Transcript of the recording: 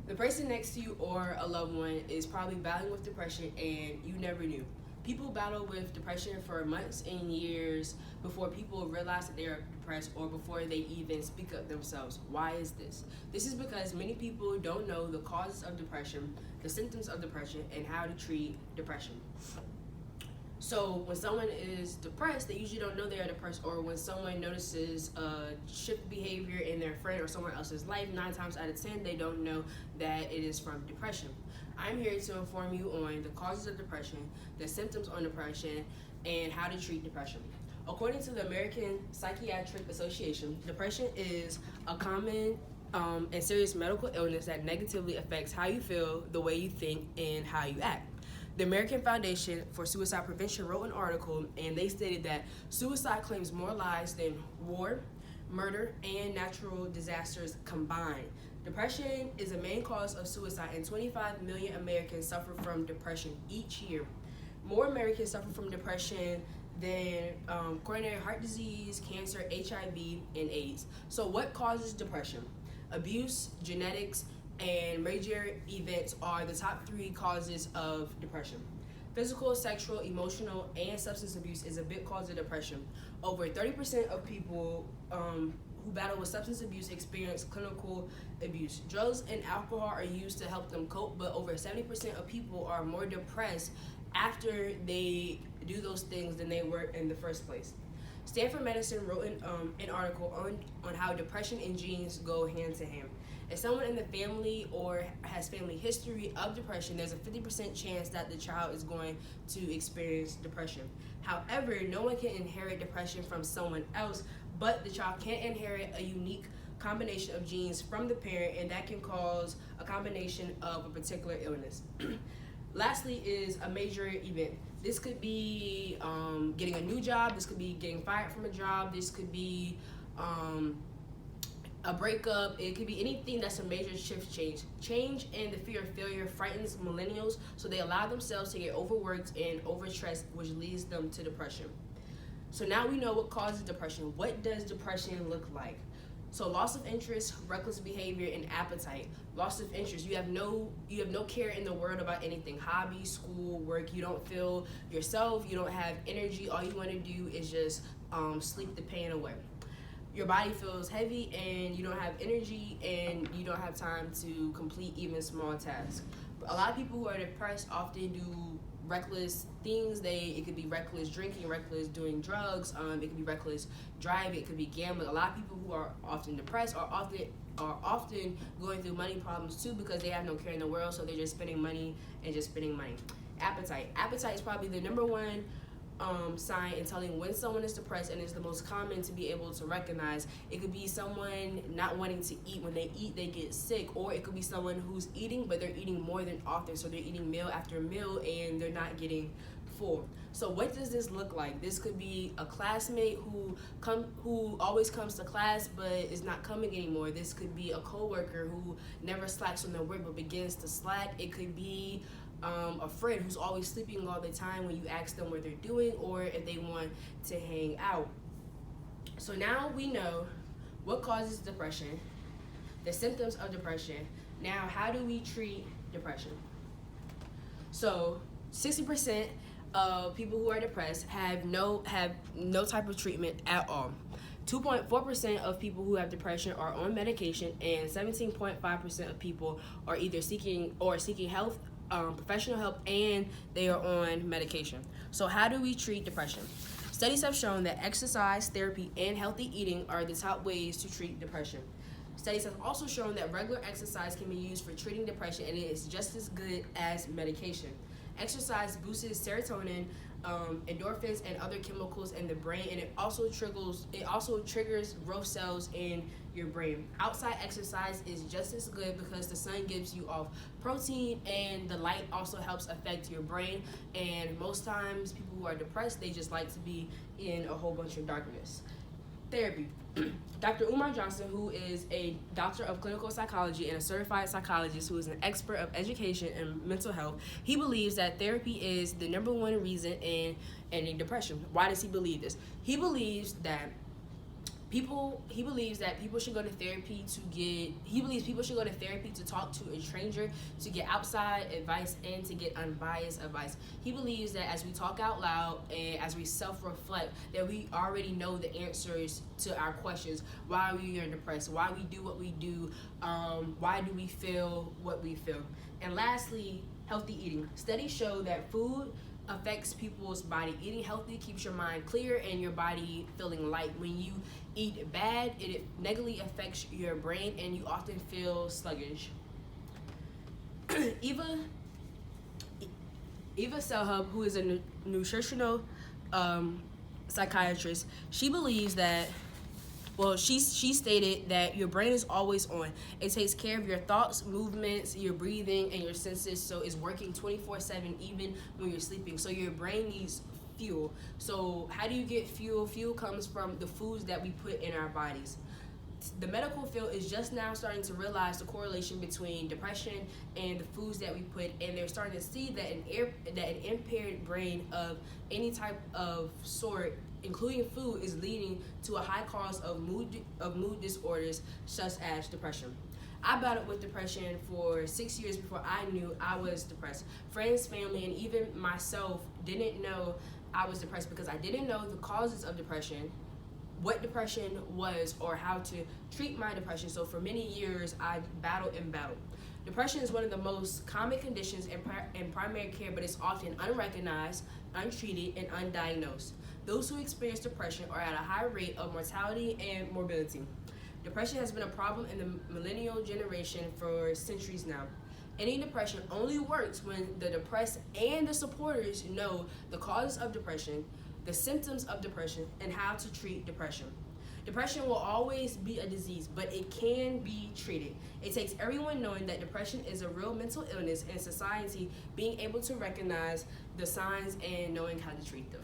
The person next to you or a loved one is probably battling with depression and you never knew. People battle with depression for months and years before people realize that they are depressed or before they even speak up themselves. Why is this? This is because many people don't know the causes of depression, the symptoms of depression, and how to treat depression. So when someone is depressed, they usually don't know they are depressed, or when someone notices a shift behavior in their friend or someone else's life, 9 times out of 10, they don't know that it is from depression. I'm here to inform you on the causes of depression, the symptoms on depression, and how to treat depression. According to the American Psychiatric Association, depression is a common and serious medical illness that negatively affects how you feel, the way you think, and how you act. The American Foundation for Suicide Prevention wrote an article, and they stated that suicide claims more lives than war, murder, and natural disasters combined. Depression is a main cause of suicide, and 25 million Americans suffer from depression each year. More Americans suffer from depression than coronary heart disease, cancer, HIV, and AIDS. So what causes depression? Abuse, genetics, and major events are the top 3 causes of depression. Physical, sexual, emotional, and substance abuse is a big cause of depression. Over 30% of people who battle with substance abuse experience clinical abuse. Drugs and alcohol are used to help them cope, but over 70% of people are more depressed after they do those things than they were in the first place. Stanford Medicine wrote an article on how depression and genes go hand to hand. If someone in the family or has family history of depression, there's a 50% chance that the child is going to experience depression. However, no one can inherit depression from someone else, but the child can inherit a unique combination of genes from the parent, and that can cause a combination of a particular illness. Lastly is a major event. This could be getting a new job, this could be getting fired from a job, this could be a breakup, it could be anything that's a major shift change. Change and the fear of failure frightens millennials, so they allow themselves to get overworked and overstressed, which leads them to depression. So now we know what causes depression. What does depression look like? So loss of interest, reckless behavior, and appetite. Loss of interest, you have no care in the world about anything. Hobby, school, work, you don't feel yourself, you don't have energy, all you want to do is just sleep the pain away. Your body feels heavy and you don't have energy and you don't have time to complete even small tasks. A lot of people who are depressed often do reckless things. It could be reckless drinking, reckless doing drugs, it could be reckless driving, it could be gambling. A lot of people who are often depressed are often going through money problems too, because they have no care in the world, so they're just spending money and just spending money. Appetite is probably the number one sign in telling when someone is depressed, and it's the most common to be able to recognize. It could be someone not wanting to eat. When they eat, they get sick. Or it could be someone who's eating, but they're eating more than often, so they're eating meal after meal and they're not getting full. So what does this look like? This could be a classmate who always comes to class but is not coming anymore. This could be a coworker who never slacks on their work but begins to slack. It could be a friend who's always sleeping all the time when you ask them what they're doing or if they want to hang out. So now we know what causes depression, the symptoms of depression. Now, how do we treat depression? So 60% of people who are depressed have no type of treatment at all. 2.4% of people who have depression are on medication, and 17.5% of people are either seeking health, professional help, and they are on medication. So how do we treat depression? Studies have shown that exercise, therapy, and healthy eating are the top ways to treat depression. Studies have also shown that regular exercise can be used for treating depression, and it is just as good as medication. Exercise boosts serotonin, endorphins, and other chemicals in the brain, and it also triggers growth cells in your brain. Outside exercise is just as good because the sun gives you off protein, and the light also helps affect your brain. And most times, people who are depressed, they just like to be in a whole bunch of darkness. Therapy. Dr. Umar Johnson, who is a doctor of clinical psychology and a certified psychologist who is an expert of education and mental health, he believes that therapy is the number one reason in ending depression. Why does he believe this? He believes that He believes that people should go to therapy to get, he believes people should go to therapy to talk to a stranger, to get outside advice, and to get unbiased advice. He believes that as we talk out loud and as we self-reflect, that we already know the answers to our questions. Why we are depressed, why we do what we do, why do we feel what we feel. And lastly, healthy eating. Studies show that food affects people's body. Eating healthy keeps your mind clear and your body feeling light. When you eat bad, it negatively affects your brain and you often feel sluggish. Eva Selhub, who is a nutritional psychiatrist, she believes that, well, she stated that your brain is always on. It takes care of your thoughts, movements, your breathing, and your senses, so it's working 24/7 even when you're sleeping. So your brain needs fuel. So how do you get fuel? Fuel comes from the foods that we put in our bodies. The medical field is just now starting to realize the correlation between depression and the foods that we put, and they're starting to see that an impaired brain of any type of sort, including food, is leading to a high cause of mood disorders such as depression. I battled with depression for 6 years before I knew I was depressed. Friends, family, and even myself didn't know I was depressed because I didn't know the causes of depression, what depression was, or how to treat my depression. So for many years, I battled. Depression is one of the most common conditions in primary care, but it's often unrecognized, untreated, and undiagnosed. Those who experience depression are at a high rate of mortality and morbidity. Depression has been a problem in the millennial generation for centuries now. Any depression only works when the depressed and the supporters know the causes of depression, the symptoms of depression, and how to treat depression. Depression will always be a disease, but it can be treated. It takes everyone knowing that depression is a real mental illness and society being able to recognize the signs and knowing how to treat them.